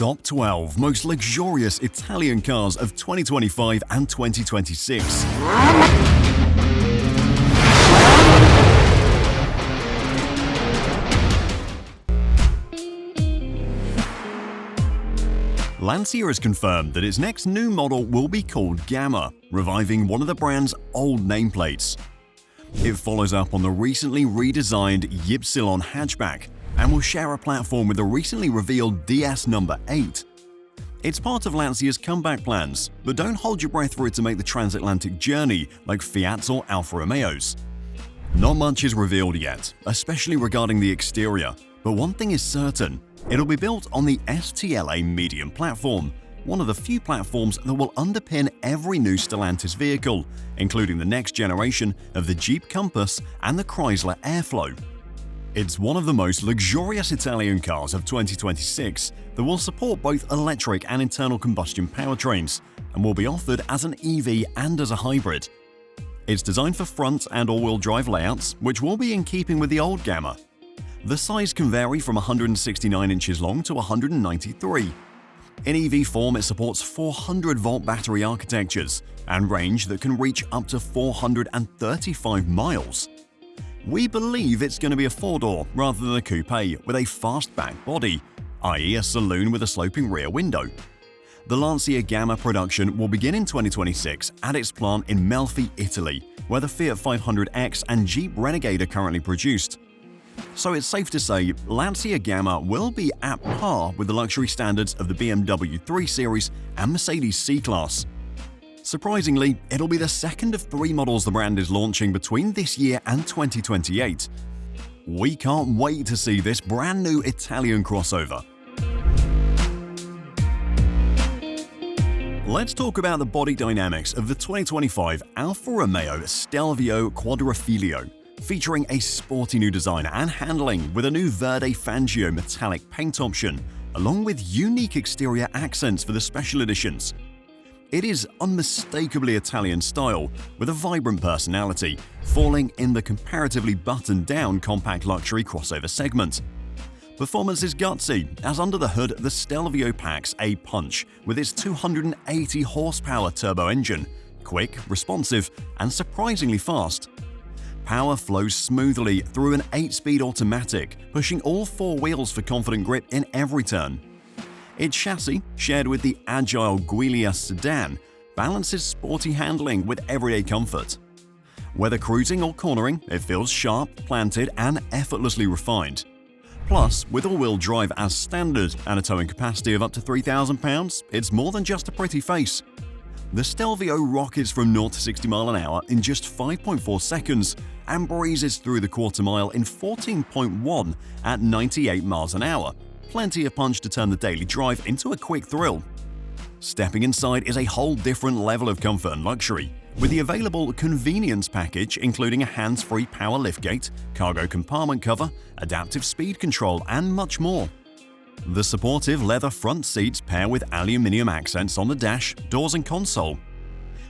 Top 12 Most Luxurious Italian Cars of 2025 and 2026. Lancia has confirmed that its next new model will be called Gamma, reviving one of the brand's old nameplates. It follows up on the recently redesigned Ypsilon hatchback and will share a platform with the recently revealed DS number 8. It's part of Lancia's comeback plans, but don't hold your breath for it to make the transatlantic journey like Fiat's or Alfa Romeo's. Not much is revealed yet, especially regarding the exterior, but one thing is certain: it'll be built on the STLA medium platform, one of the few platforms that will underpin every new Stellantis vehicle, including the next generation of the Jeep Compass and the Chrysler Airflow. It's one of the most luxurious Italian cars of 2026 that will support both electric and internal combustion powertrains and will be offered as an EV and as a hybrid. It's designed for front and all-wheel drive layouts, which will be in keeping with the old Gamma. The size can vary from 169 inches long to 193. In EV form, it supports 400-volt battery architectures and range that can reach up to 435 miles. We believe it's going to be a four-door rather than a coupe with a fastback body, i.e. a saloon with a sloping rear window. The Lancia Gamma production will begin in 2026 at its plant in Melfi, Italy, where the Fiat 500X and Jeep Renegade are currently produced. So it's safe to say Lancia Gamma will be at par with the luxury standards of the BMW 3 Series and Mercedes C-Class. Surprisingly, it'll be the second of 3 models the brand is launching between this year and 2028. We can't wait to see this brand new Italian crossover. Let's talk about the body dynamics of the 2025 Alfa Romeo Stelvio Quadrifoglio, featuring a sporty new design and handling with a new Verde Fangio metallic paint option, along with unique exterior accents for the special editions. It is unmistakably Italian style, with a vibrant personality, falling in the comparatively buttoned-down compact luxury crossover segment. Performance is gutsy, as under the hood the Stelvio packs a punch with its 280 horsepower turbo engine, quick, responsive, and surprisingly fast. Power flows smoothly through an 8-speed automatic, pushing all 4 wheels for confident grip in every turn. Its chassis, shared with the agile Giulia sedan, balances sporty handling with everyday comfort. Whether cruising or cornering, it feels sharp, planted, and effortlessly refined. Plus, with all-wheel drive as standard and a towing capacity of up to 3,000 pounds, it's more than just a pretty face. The Stelvio rockets from 0 to 60 miles an hour in just 5.4 seconds and breezes through the quarter mile in 14.1 at 98 miles an hour. Plenty of punch to turn the daily drive into a quick thrill. Stepping inside is a whole different level of comfort and luxury, with the available convenience package including a hands-free power liftgate, cargo compartment cover, adaptive speed control, and much more. The supportive leather front seats pair with aluminium accents on the dash, doors, and console.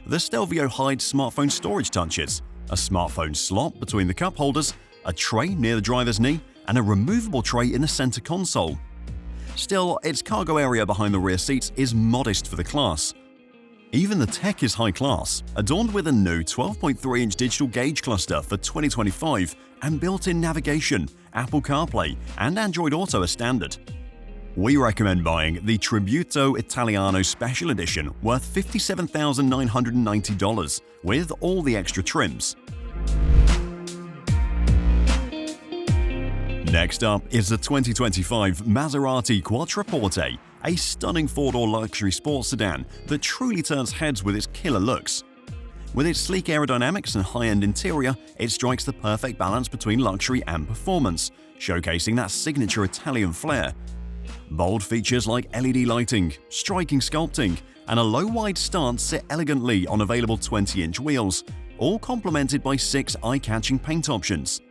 The Stelvio hides smartphone storage touches, a smartphone slot between the cup holders, a tray near the driver's knee, and a removable tray in the center console. Still, its cargo area behind the rear seats is modest for the class. Even the tech is high class, adorned with a new 12.3-inch digital gauge cluster for 2025 and built-in navigation, Apple CarPlay, and Android Auto as standard. We recommend buying the Tributo Italiano Special Edition worth $57,990 with all the extra trims. Next up is the 2025 Maserati Quattroporte, a stunning 4-door luxury sports sedan that truly turns heads with its killer looks. With its sleek aerodynamics and high-end interior, it strikes the perfect balance between luxury and performance, showcasing that signature Italian flair. Bold features like LED lighting, striking sculpting, and a low-wide stance sit elegantly on available 20-inch wheels, all complemented by 6 eye-catching paint options.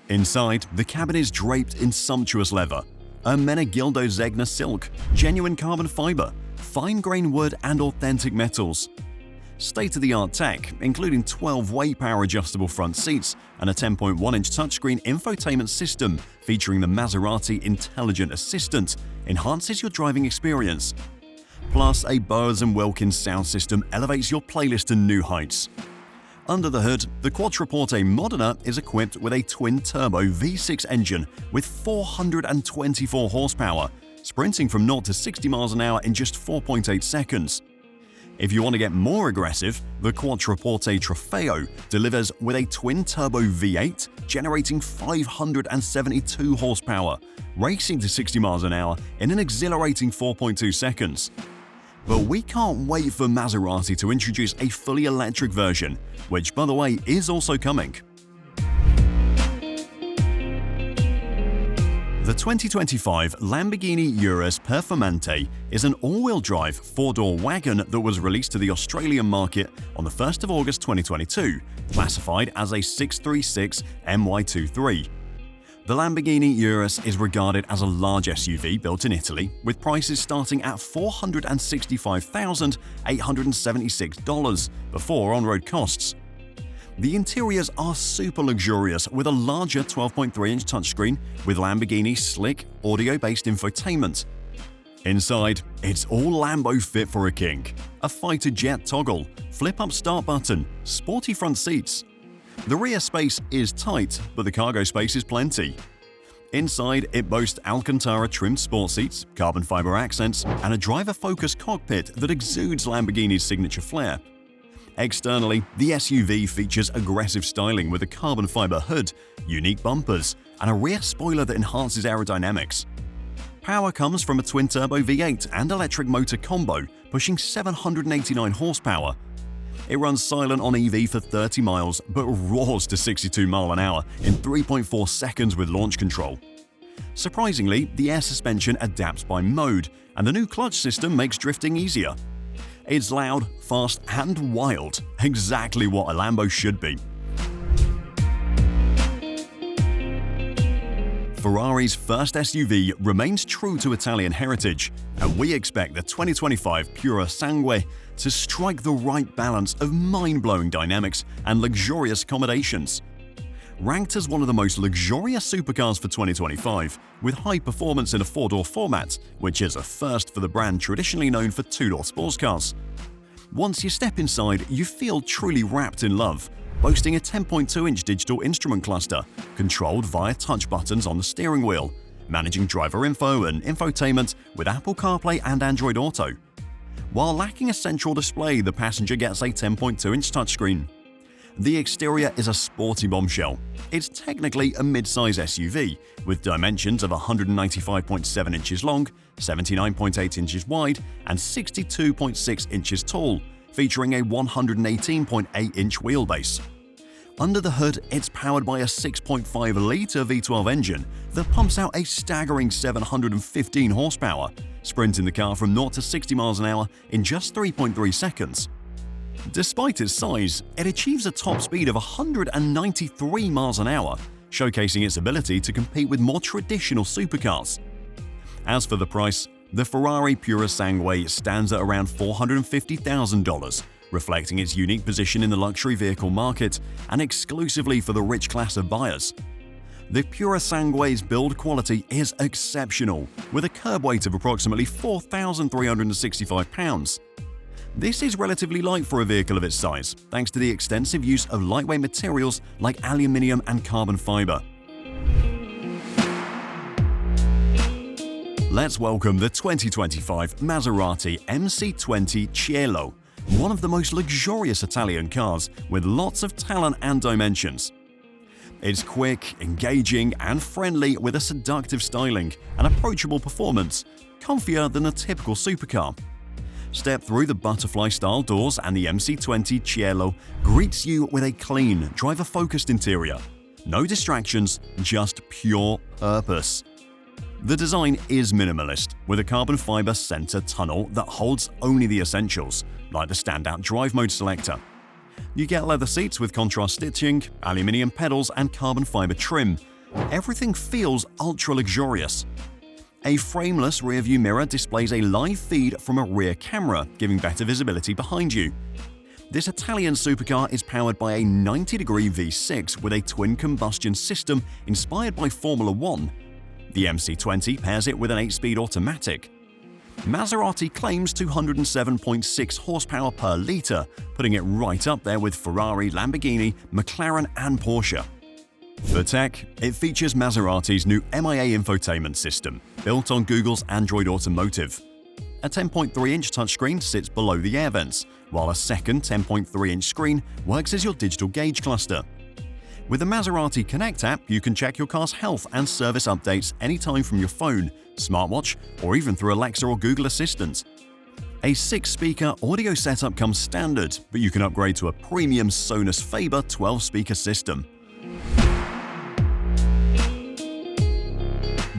Inside, the cabin is draped in sumptuous leather, Ermenegildo Zegna silk, genuine carbon fiber, fine-grained wood, and authentic metals. State-of-the-art tech, including 12-way power-adjustable front seats and a 10.1-inch touchscreen infotainment system featuring the Maserati Intelligent Assistant, enhances your driving experience. Plus, a Bowers & Wilkins sound system elevates your playlist to new heights. Under the hood, the Quattroporte Moderna is equipped with a twin-turbo V6 engine with 424 horsepower, sprinting from 0 to 60 miles an hour in just 4.8 seconds. If you want to get more aggressive, the Quattroporte Trofeo delivers with a twin-turbo V8 generating 572 horsepower, racing to 60 miles an hour in an exhilarating 4.2 seconds. But we can't wait for Maserati to introduce a fully electric version, which, by the way, is also coming. The 2025 Lamborghini Urus Performante is an all-wheel drive four-door wagon that was released to the Australian market on the 1st of August 2022, classified as a 636 MY23. The Lamborghini Urus is regarded as a large SUV built in Italy, with prices starting at $465,876 before on-road costs. The interiors are super luxurious with a larger 12.3-inch touchscreen with Lamborghini's slick, audio-based infotainment. Inside, it's all Lambo fit for a king. A fighter jet toggle, flip-up start button, sporty front seats. The rear space is tight, but the cargo space is plenty. Inside, it boasts Alcantara-trimmed sport seats, carbon fiber accents, and a driver-focused cockpit that exudes Lamborghini's signature flair. Externally, the SUV features aggressive styling with a carbon fiber hood, unique bumpers, and a rear spoiler that enhances aerodynamics. Power comes from a twin-turbo V8 and electric motor combo, pushing 789 horsepower. It runs silent on EV for 30 miles, but roars to 62 miles an hour in 3.4 seconds with launch control. Surprisingly, the air suspension adapts by mode, and the new clutch system makes drifting easier. It's loud, fast, and wild, exactly what a Lambo should be. Ferrari's first SUV remains true to Italian heritage, and we expect the 2025 Puranguay to strike the right balance of mind-blowing dynamics and luxurious accommodations. Ranked as one of the most luxurious supercars for 2025, with high performance in a four-door format, which is a first for the brand traditionally known for two-door sports cars. Once you step inside, you feel truly wrapped in love, boasting a 10.2-inch digital instrument cluster, controlled via touch buttons on the steering wheel, managing driver info and infotainment with Apple CarPlay and Android Auto. While lacking a central display, the passenger gets a 10.2-inch touchscreen. The exterior is a sporty bombshell. It's technically a mid-size SUV, with dimensions of 195.7 inches long, 79.8 inches wide, and 62.6 inches tall, featuring a 118.8-inch wheelbase. Under the hood, it's powered by a 6.5-litre V12 engine that pumps out a staggering 715 horsepower, sprinting the car from 0 to 60 miles an hour in just 3.3 seconds. Despite its size, it achieves a top speed of 193 miles an hour, showcasing its ability to compete with more traditional supercars. As for the price, the Ferrari Puranguay stands at around $450,000, reflecting its unique position in the luxury vehicle market and exclusively for the rich class of buyers. The Puranguay's build quality is exceptional, with a curb weight of approximately 4,365 pounds. This is relatively light for a vehicle of its size, thanks to the extensive use of lightweight materials like aluminium and carbon fiber. Let's welcome the 2025 Maserati MC20 ChiO, one of the most luxurious Italian cars with lots of talent and dimensions. It's quick, engaging, and friendly with a seductive styling and approachable performance, comfier than a typical supercar. Step through the butterfly-style doors and the MC20 ChiO greets you with a clean, driver-focused interior. No distractions, just pure purpose. The design is minimalist, with a carbon fiber center tunnel that holds only the essentials, like the standout drive mode selector. You get leather seats with contrast stitching, aluminium pedals, and carbon fiber trim. Everything feels ultra-luxurious. A frameless rearview mirror displays a live feed from a rear camera, giving better visibility behind you. This Italian supercar is powered by a 90-degree V6 with a twin-combustion system inspired by Formula One. The MC20 pairs it with an 8-speed automatic. Maserati claims 207.6 horsepower per litre, putting it right up there with Ferrari, Lamborghini, McLaren and Porsche. For tech, it features Maserati's new MIA infotainment system, built on Google's Android Automotive. A 10.3-inch touchscreen sits below the air vents, while a second 10.3-inch screen works as your digital gauge cluster. With the Maserati Connect app, you can check your car's health and service updates anytime from your phone, smartwatch, or even through Alexa or Google Assistant. A 6-speaker audio setup comes standard, but you can upgrade to a premium Sonos Faber 12-speaker system.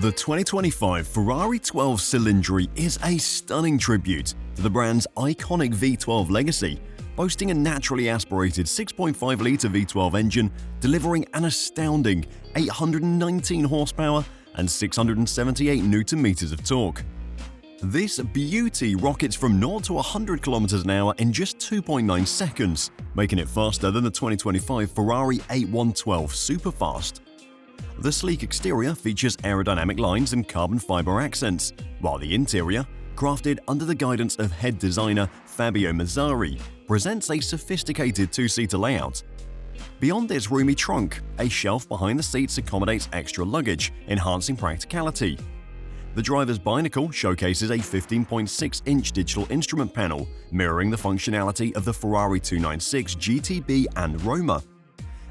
The 2025 Ferrari 12 Cilindri is a stunning tribute to the brand's iconic V12 legacy, boasting a naturally aspirated 6.5-litre V12 engine, delivering an astounding 819 horsepower and 678 Nm of torque. This beauty rockets from 0 to 100 km an hour in just 2.9 seconds, making it faster than the 2025 Ferrari 8112 Superfast. The sleek exterior features aerodynamic lines and carbon fiber accents, while the interior, crafted under the guidance of head designer Fabio Mazzari, presents a sophisticated two-seater layout. Beyond its roomy trunk, a shelf behind the seats accommodates extra luggage, enhancing practicality. The driver's binnacle showcases a 15.6-inch digital instrument panel, mirroring the functionality of the Ferrari 296 GTB and Roma.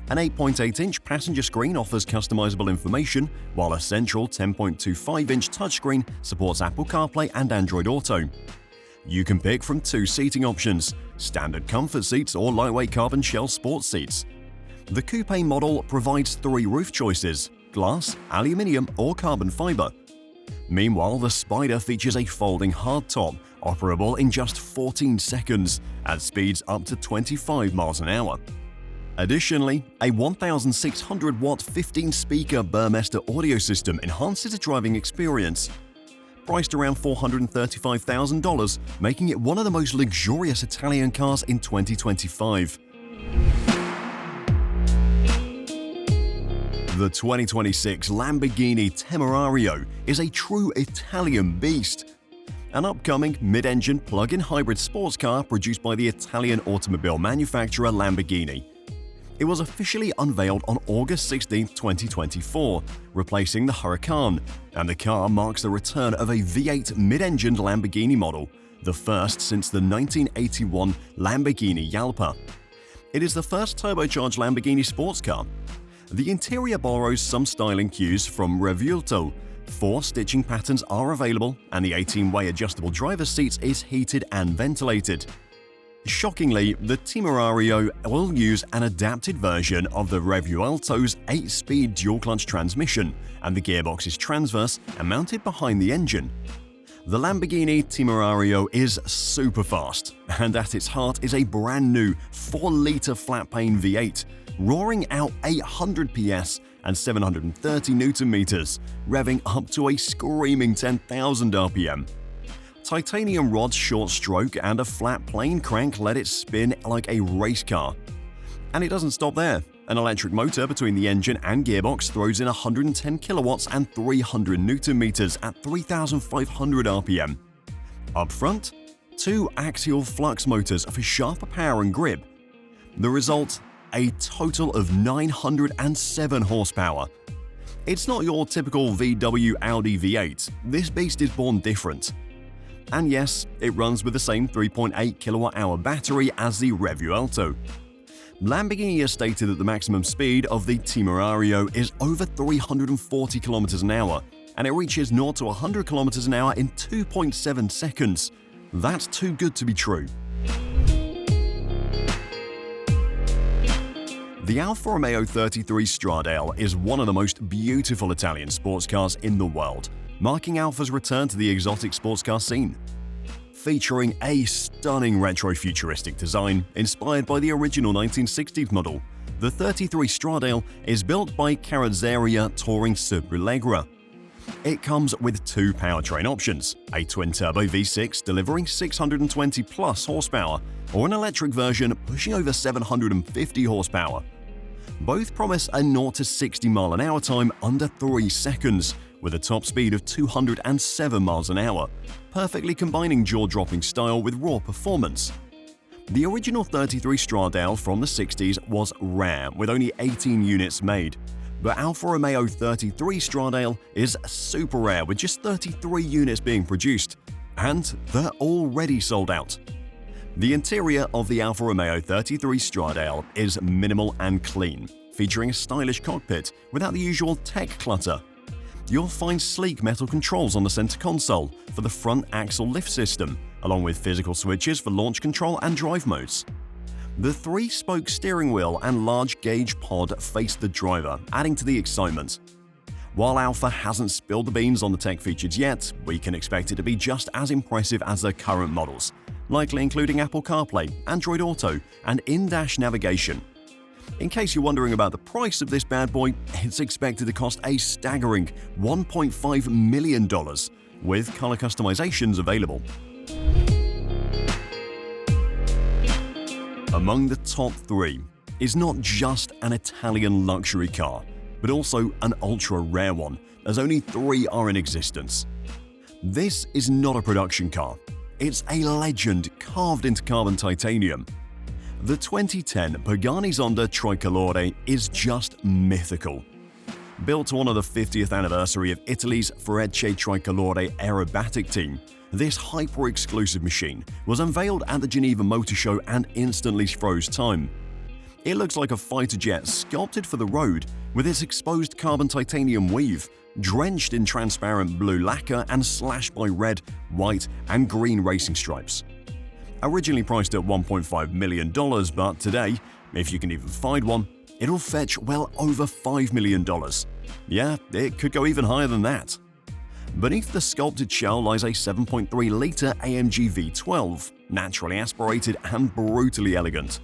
An 8.8-inch passenger screen offers customizable information, while a central 10.25-inch touchscreen supports Apple CarPlay and Android Auto. You can pick from 2 seating options, standard comfort seats or lightweight carbon shell sports seats. The coupe model provides 3 roof choices: glass, aluminium or carbon fiber. Meanwhile, the Spider features a folding hardtop, operable in just 14 seconds at speeds up to 25 miles an hour. Additionally, a 1,600-watt 15-speaker Burmester audio system enhances the driving experience. Priced around $435,000, making it one of the most luxurious Italian cars in 2025. The 2026 Lamborghini Temerario is a true Italian beast. An upcoming mid-engine plug-in hybrid sports car produced by the Italian automobile manufacturer Lamborghini. It was officially unveiled on August 16, 2024, replacing the Huracan, and the car marks the return of a V8 mid-engined Lamborghini model, the first since the 1981 Lamborghini Alfa. It is the first turbocharged Lamborghini sports car. The interior borrows some styling cues from Revuelto. 4 stitching patterns are available, and the 18-way adjustable driver's seats is heated and ventilated. Shockingly, the Temerario will use an adapted version of the Revuelto's 8-speed dual-clutch transmission, and the gearbox is transverse and mounted behind the engine. The Lamborghini Temerario is super fast, and at its heart is a brand new 4-litre flat-pane V8, roaring out 800 PS and 730 Nm, revving up to a screaming 10,000 RPM. Titanium rod's short stroke and a flat plane crank let it spin like a race car. And it doesn't stop there. An electric motor between the engine and gearbox throws in 110 kilowatts and 300 Nm at 3,500 RPM. Up front, 2 axial flux motors for sharper power and grip. The result? A total of 907 horsepower. It's not your typical VW Audi V8. This beast is born different. And yes, it runs with the same 3.8 kilowatt-hour battery as the Revuelto. Lamborghini has stated that the maximum speed of the Temerario is over 340 km an hour, and it reaches 0 to 100 km an hour in 2.7 seconds. That's too good to be true. The Alfa Romeo 33 Straddale is one of the most beautiful Italian sports cars in the world, marking Alfa's return to the exotic sports car scene. Featuring a stunning retro-futuristic design inspired by the original 1960s model, the 33 Straddale is built by Carrozzeria Touring Superleggera. It comes with two powertrain options, a twin-turbo V6 delivering 620 plus horsepower, or an electric version pushing over 750 horsepower. Both promise a 0 to 60 mile an hour time under 3 seconds, with a top speed of 207 miles an hour, perfectly combining jaw-dropping style with raw performance. The original 33 Straddale from the 60s was rare, with only 18 units made. But Alfa Romeo 33 Straddale is super rare, with just 33 units being produced, and they're already sold out. The interior of the Alfa Romeo 33 Straddale is minimal and clean, featuring a stylish cockpit without the usual tech clutter. You'll find sleek metal controls on the center console for the front axle lift system, along with physical switches for launch control and drive modes. The 3-spoke steering wheel and large gauge pod face the driver, adding to the excitement. While Alfa hasn't spilled the beans on the tech features yet, we can expect it to be just as impressive as their current models, likely including Apple CarPlay, Android Auto, and in-dash navigation. In case you're wondering about the price of this bad boy, it's expected to cost a staggering $1.5 million, with color customizations available. Among the top 3 is not just an Italian luxury car, but also an ultra-rare one, as only 3 are in existence. This is not a production car. It's a legend carved into carbon titanium. The 2010 Pagani Zonda Tricolor is just mythical. Built to honor the 50th anniversary of Italy's Ferrari Tricolor aerobatic team, this hyper-exclusive machine was unveiled at the Geneva Motor Show and instantly froze time. It looks like a fighter jet sculpted for the road, with its exposed carbon titanium weave, drenched in transparent blue lacquer and slashed by red, white, and green racing stripes. Originally priced at $1.5 million, but today, if you can even find one, it'll fetch well over $5 million. Yeah, it could go even higher than that. Beneath the sculpted shell lies a 7.3-liter AMG V12, naturally aspirated and brutally elegant.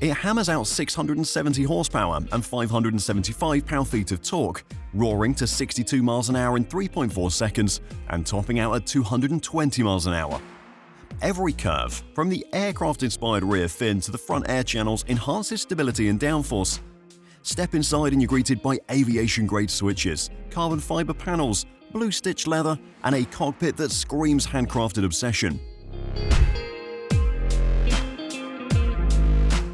It hammers out 670 horsepower and 575 pound-feet of torque, roaring to 62 miles an hour in 3.4 seconds and topping out at 220 miles an hour. Every curve, from the aircraft-inspired rear fin to the front air channels, enhances stability and downforce. Step inside and you're greeted by aviation-grade switches, carbon fiber panels, blue stitched leather, and a cockpit that screams handcrafted obsession.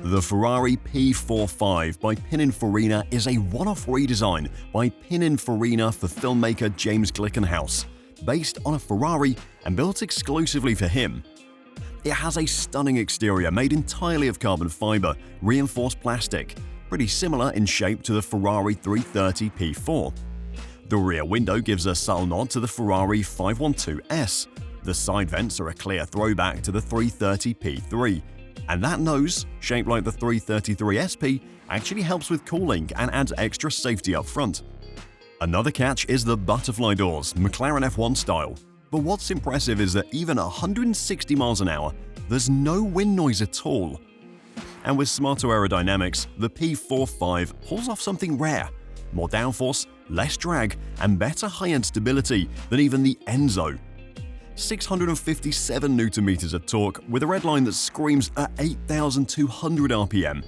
The Ferrari P45 by Pininfarina is a one-off redesign by Pininfarina for filmmaker James Glickenhaus, based on a Ferrari and built exclusively for him. It has a stunning exterior made entirely of carbon fiber, reinforced plastic, pretty similar in shape to the Ferrari 330 P4. The rear window gives a subtle nod to the Ferrari 512S. The side vents are a clear throwback to the 330 P3. And that nose, shaped like the 333 SP, actually helps with cooling and adds extra safety up front. Another catch is the butterfly doors, McLaren F1 style. But what's impressive is that even at 160 miles an hour, there's no wind noise at all. And with smarter aerodynamics, the P45 pulls off something rare: more downforce, less drag, and better high-end stability than even the Enzo. 657 Nm of torque with a redline that screams at 8,200 RPM.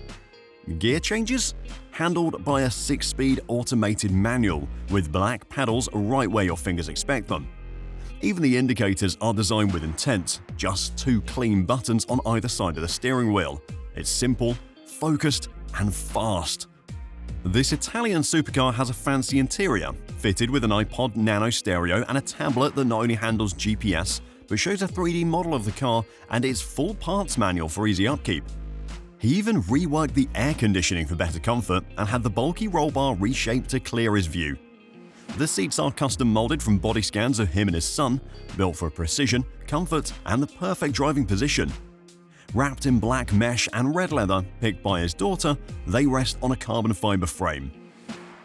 Gear changes? Handled by a 6-speed automated manual with black paddles right where your fingers expect them. Even the indicators are designed with intent, just 2 clean buttons on either side of the steering wheel. It's simple, focused, and fast. This Italian supercar has a fancy interior, fitted with an iPod Nano stereo and a tablet that not only handles GPS, but shows a 3D model of the car and its full parts manual for easy upkeep. He even reworked the air conditioning for better comfort and had the bulky roll bar reshaped to clear his view. The seats are custom molded from body scans of him and his son, built for precision, comfort, and the perfect driving position. Wrapped in black mesh and red leather, picked by his daughter, they rest on a carbon fiber frame.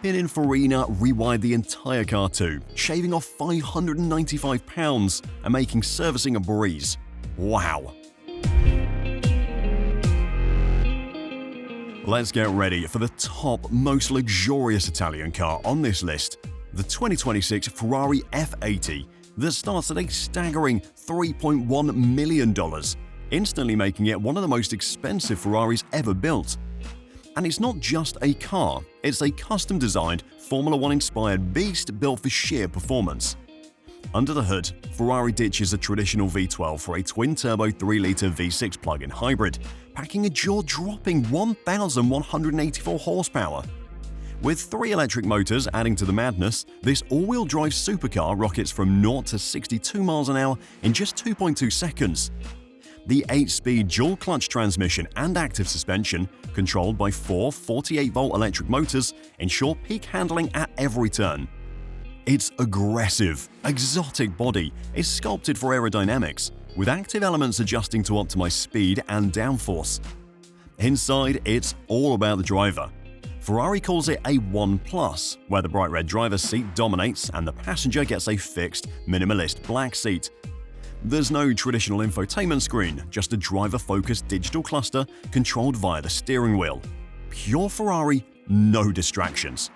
Pininfarina rewired the entire car too, shaving off 595 pounds and making servicing a breeze. Wow! Let's get ready for the top, most luxurious Italian car on this list, the 2026 Ferrari F80 that starts at a staggering $3.1 million, instantly making it one of the most expensive Ferraris ever built. And it's not just a car, it's a custom-designed Formula One-inspired beast built for sheer performance. Under the hood, Ferrari ditches a traditional V12 for a twin-turbo 3-litre V6 plug-in hybrid, packing a jaw-dropping 1,184 horsepower. With 3 electric motors adding to the madness, this all-wheel drive supercar rockets from 0 to 62 miles an hour in just 2.2 seconds. The 8-speed dual-clutch transmission and active suspension, controlled by 4 48-volt electric motors, ensure peak handling at every turn. Its aggressive, exotic body is sculpted for aerodynamics, with active elements adjusting to optimize speed and downforce. Inside, it's all about the driver. Ferrari calls it a 1+, where the bright red driver's seat dominates and the passenger gets a fixed, minimalist black seat. There's no traditional infotainment screen, just a driver-focused digital cluster controlled via the steering wheel. Pure Ferrari, no distractions.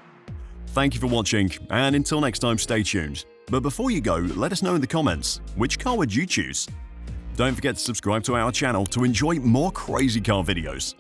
Thank you for watching, and until next time, stay tuned. But before you go, let us know in the comments, which car would you choose? Don't forget to subscribe to our channel to enjoy more crazy car videos.